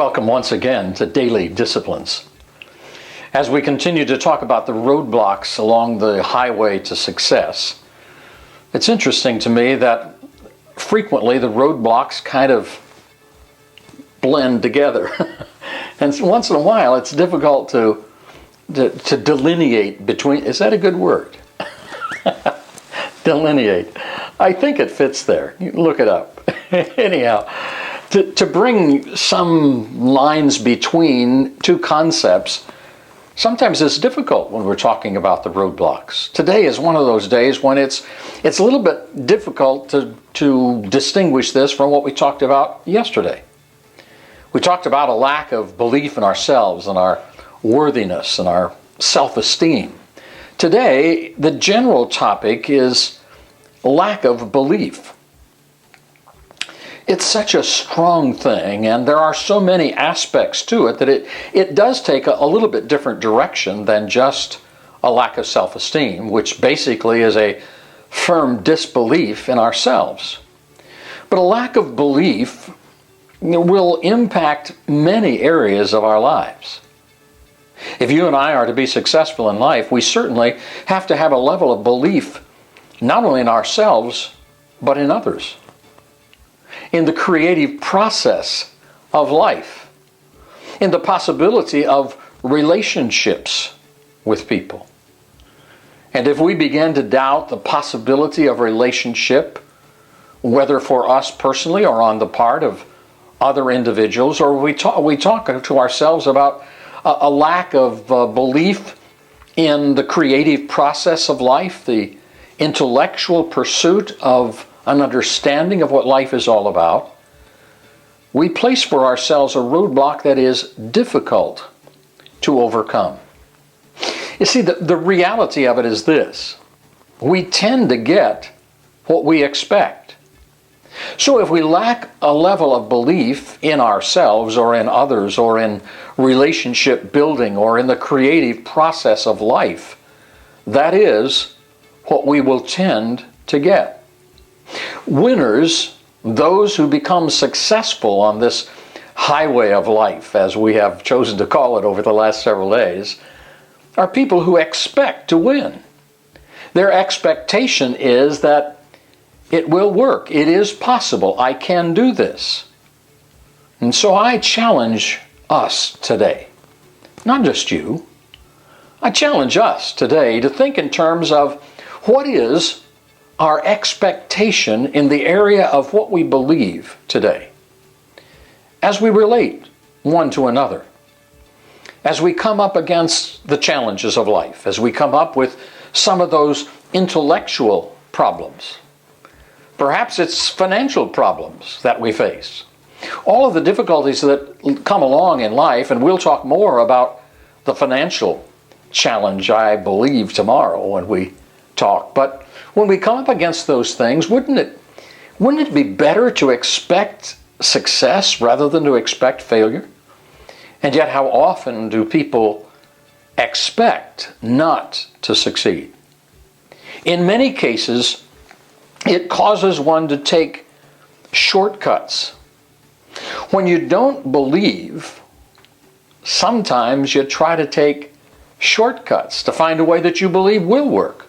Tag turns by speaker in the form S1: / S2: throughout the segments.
S1: Welcome once again to Daily Disciplines. As we continue to talk about the roadblocks along the highway to success, it's interesting to me that frequently the roadblocks kind of blend together. And once in a while it's difficult to delineate between, is that a good word? Delineate. I think it fits there. You can look it up. Anyhow, to bring some lines between two concepts, sometimes it's difficult when we're talking about the roadblocks. Today is one of those days when it's a little bit difficult to distinguish this from what we talked about yesterday. We talked about a lack of belief in ourselves and our worthiness and our self-esteem. Today, the general topic is lack of belief. It's such a strong thing, and there are so many aspects to it that it does take a little bit different direction than just a lack of self-esteem, which basically is a firm disbelief in ourselves. But a lack of belief will impact many areas of our lives. If you and I are to be successful in life, we certainly have to have a level of belief not only in ourselves, but in others. In the creative process of life, in the possibility of relationships with people. And if we begin to doubt the possibility of relationship, whether for us personally or on the part of other individuals, or we talk to ourselves about a lack of belief in the creative process of life, the intellectual pursuit of an understanding of what life is all about, we place for ourselves a roadblock that is difficult to overcome. You see, the reality of it is this: we tend to get what we expect. So if we lack a level of belief in ourselves or in others or in relationship building or in the creative process of life, that is what we will tend to get. Winners, those who become successful on this highway of life, as we have chosen to call it over the last several days, are people who expect to win. Their expectation is that it will work. It is possible. I can do this. And so I challenge us today, not just you, I challenge us today to think in terms of what is our expectation in the area of what we believe today, as we relate one to another, as we come up against the challenges of life, as we come up with some of those intellectual problems. Perhaps it's financial problems that we face. All of the difficulties that come along in life, and we'll talk more about the financial challenge, I believe, tomorrow when we talk. But when we come up against those things, wouldn't it be better to expect success rather than to expect failure? And yet, how often do people expect not to succeed? In many cases, it causes one to take shortcuts. When you don't believe, sometimes you try to take shortcuts to find a way that you believe will work.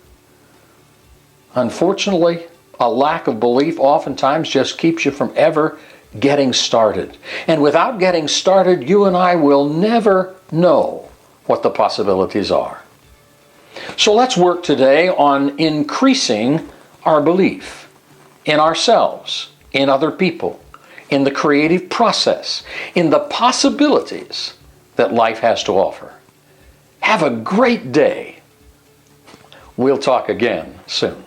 S1: Unfortunately, a lack of belief oftentimes just keeps you from ever getting started. And without getting started, you and I will never know what the possibilities are. So let's work today on increasing our belief in ourselves, in other people, in the creative process, in the possibilities that life has to offer. Have a great day. We'll talk again soon.